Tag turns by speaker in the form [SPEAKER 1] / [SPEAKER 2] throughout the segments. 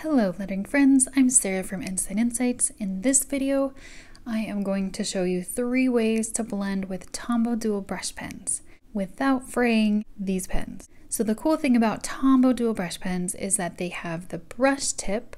[SPEAKER 1] Hello lettering friends, I'm Sarah from Ensign Insights. In this video, I am going to show you 3 ways to blend with Tombow dual brush pens without fraying these pens. So the cool thing about Tombow dual brush pens is that they have the brush tip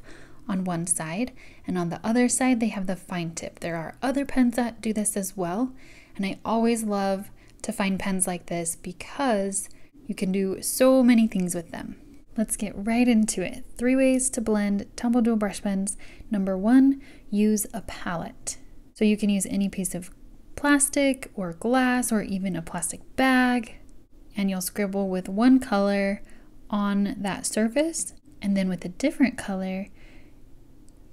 [SPEAKER 1] on one side, and on the other side they have the fine tip. There are other pens that do this as well, and I always love to find pens like this because you can do so many things with them. Let's get right into it. 3 ways to blend Tombow dual brush pens. Number 1, use a pallet. So you can use any piece of plastic or glass or even a plastic bag, and you'll scribble with one color on that surface, and then with a different color,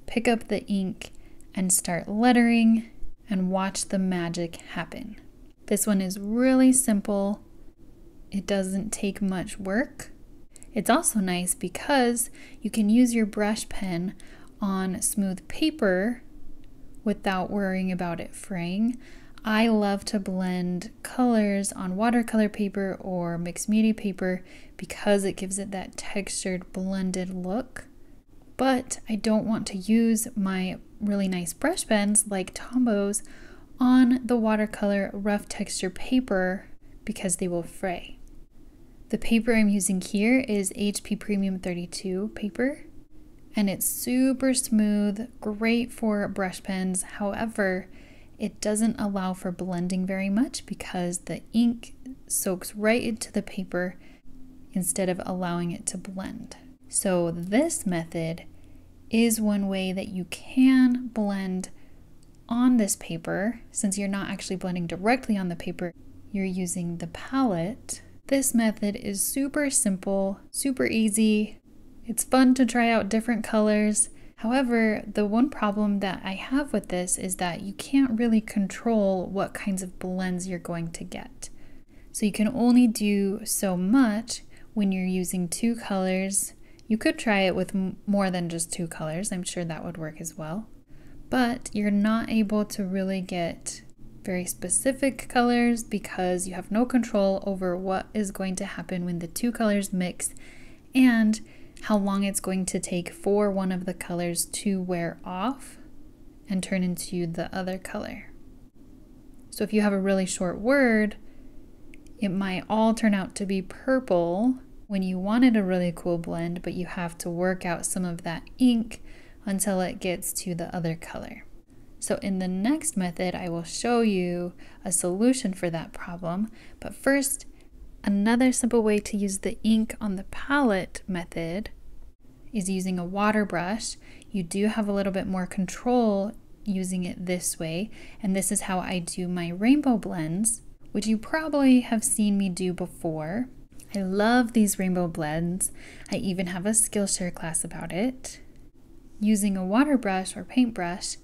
[SPEAKER 1] pick up the ink and start lettering and watch the magic happen. This one is really simple. It doesn't take much work. It's also nice because you can use your brush pen on smooth paper without worrying about it fraying. I love to blend colors on watercolor paper or mixed media paper because it gives it that textured blended look. But I don't want to use my really nice brush pens like Tombow's on the watercolor rough texture paper because they will fray. The paper I'm using here is HP Premium 32 paper, and it's super smooth, great for brush pens. However, it doesn't allow for blending very much because the ink soaks right into the paper instead of allowing it to blend. So this method is one way that you can blend on this paper. Since you're not actually blending directly on the paper, you're using the palette. This method is super simple, super easy. It's fun to try out different colors. However, the one problem that I have with this is that you can't really control what kinds of blends you're going to get. So you can only do so much when you're using 2 colors. You could try it with more than just 2 colors. I'm sure that would work as well. But you're not able to really get very specific colors because you have no control over what is going to happen when the 2 colors mix and how long it's going to take for one of the colors to wear off and turn into the other color. So if you have a really short word, it might all turn out to be purple when you wanted a really cool blend, but you have to work out some of that ink until it gets to the other color. So in the next method, I will show you a solution for that problem. But first, another simple way to use the ink on the palette method is using a water brush. You do have a little bit more control using it this way. And this is how I do my rainbow blends, which you probably have seen me do before. I love these rainbow blends. I even have a Skillshare class about it. Using a water brush or paintbrush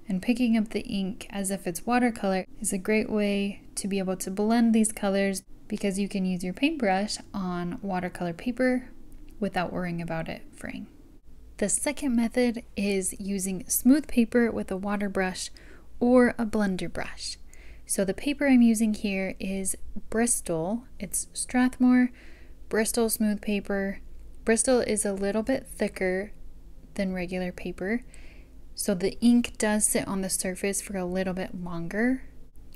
[SPEAKER 1] and picking up the ink as if it's watercolor is a great way to be able to blend these colors because you can use your paintbrush on watercolor paper without worrying about it fraying. The second method is using smooth paper with a water brush or a blender brush. So the paper I'm using here is Bristol. It's Strathmore Bristol smooth paper. Bristol is a little bit thicker than regular paper, so the ink does sit on the surface for a little bit longer,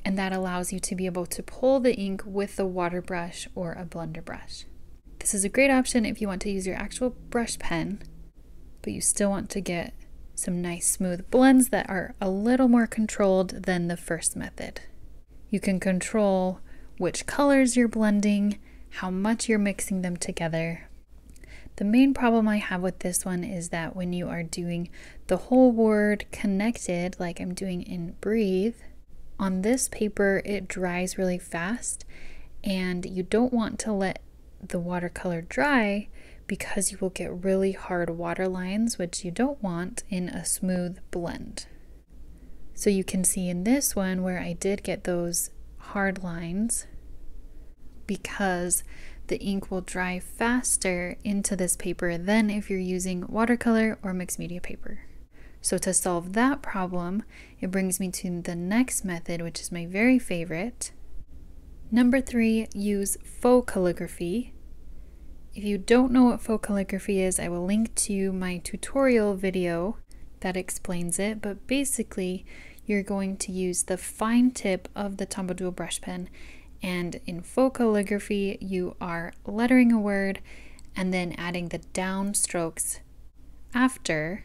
[SPEAKER 1] and that allows you to be able to pull the ink with a water brush or a blender brush. This is a great option if you want to use your actual brush pen, but you still want to get some nice smooth blends that are a little more controlled than the first method. You can control which colors you're blending, how much you're mixing them together. The main problem I have with this one is that when you are doing the whole word connected, like I'm doing in Breathe, on this paper it dries really fast, and you don't want to let the watercolor dry because you will get really hard water lines, which you don't want in a smooth blend. So you can see in this one where I did get those hard lines because the ink will dry faster into this paper than if you're using watercolor or mixed media paper. So to solve that problem, it brings me to the next method, which is my very favorite. Number 3, use faux calligraphy. If you don't know what faux calligraphy is, I will link to my tutorial video that explains it, but basically you're going to use the fine tip of the Tombow dual brush pen, and in faux calligraphy you are lettering a word and then adding the down strokes after,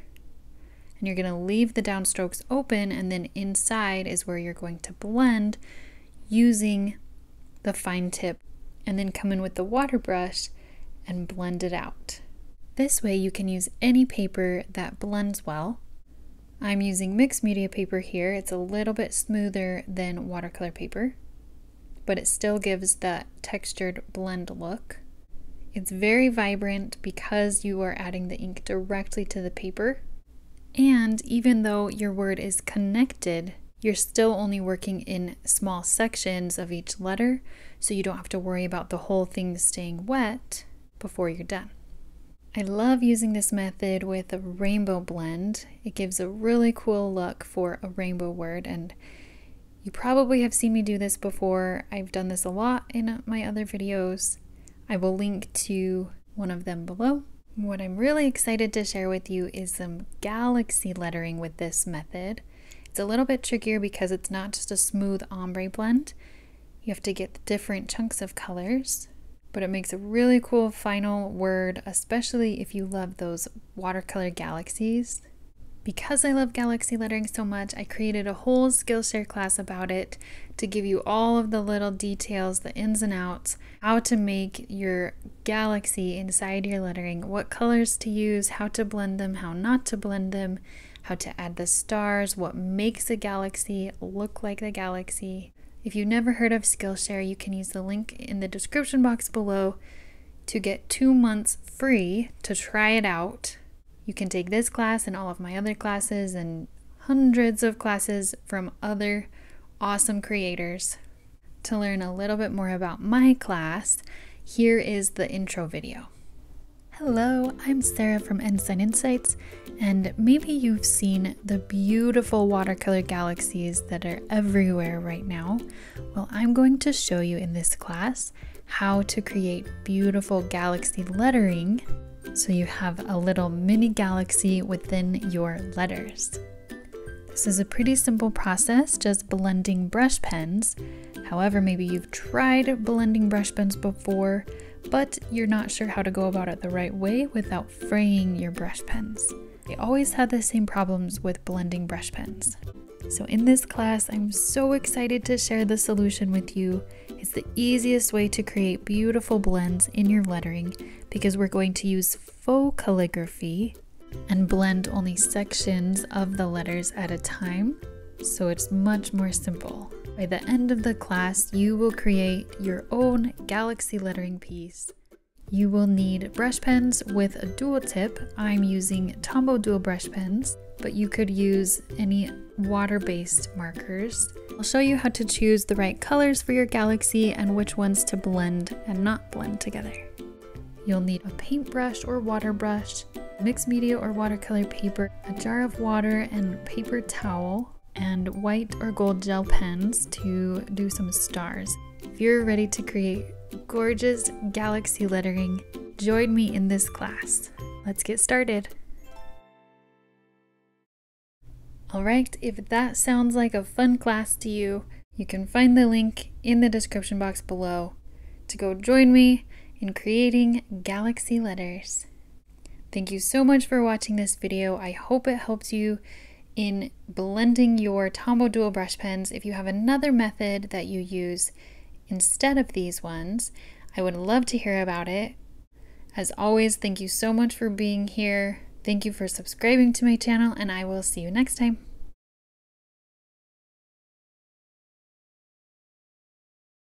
[SPEAKER 1] and you're going to leave the down strokes open, and then inside is where you're going to blend using the fine tip, and then come in with the water brush and blend it out. This way you can use any paper that blends well. I'm using mixed media paper here. It's a little bit smoother than watercolor paper, but it still gives that textured blend look. It's very vibrant because you are adding the ink directly to the paper. And even though your word is connected, you're still only working in small sections of each letter, so you don't have to worry about the whole thing staying wet before you're done. I love using this method with a rainbow blend. It gives a really cool look for a rainbow word, and you probably have seen me do this before. I've done this a lot in my other videos. I will link to one of them below. What I'm really excited to share with you is some galaxy lettering with this method. It's a little bit trickier because it's not just a smooth ombre blend. You have to get the different chunks of colors, but it makes a really cool final word, especially if you love those watercolor galaxies. Because I love galaxy lettering so much, I created a whole Skillshare class about it to give you all of the little details, the ins and outs, how to make your galaxy inside your lettering, what colors to use, how to blend them, how not to blend them, how to add the stars, what makes a galaxy look like the galaxy. If you've never heard of Skillshare, you can use the link in the description box below to get 2 months free to try it out. You can take this class and all of my other classes and hundreds of classes from other awesome creators. To learn a little bit more about my class, here is the intro video. Hello, I'm Sarah from Ensign Insights, and maybe you've seen the beautiful watercolor galaxies that are everywhere right now. Well, I'm going to show you in this class how to create beautiful galaxy lettering so you have a little mini galaxy within your letters. This is a pretty simple process, just blending brush pens. However, maybe you've tried blending brush pens before, but you're not sure how to go about it the right way without fraying your brush pens. I always had the same problems with blending brush pens. So in this class, I'm so excited to share the solution with you. It's the easiest way to create beautiful blends in your lettering because we're going to use faux calligraphy and blend only sections of the letters at a time. So it's much more simple. By the end of the class, you will create your own galaxy lettering piece. You will need brush pens with a dual tip. I'm using Tombow dual brush pens, but you could use any water-based markers. I'll show you how to choose the right colors for your galaxy and which ones to blend and not blend together. You'll need a paintbrush or water brush, mixed media or watercolor paper, a jar of water and paper towel, and white or gold gel pens to do some stars. If you're ready to create gorgeous galaxy lettering, join me in this class. Let's get started. Alright, if that sounds like a fun class to you, you can find the link in the description box below to go join me in creating galaxy letters. Thank you so much for watching this video. I hope it helps you in blending your Tombow dual brush pens. If you have another method that you use instead of these ones, I would love to hear about it. As always, thank you so much for being here. Thank you for subscribing to my channel, and I will see you next time.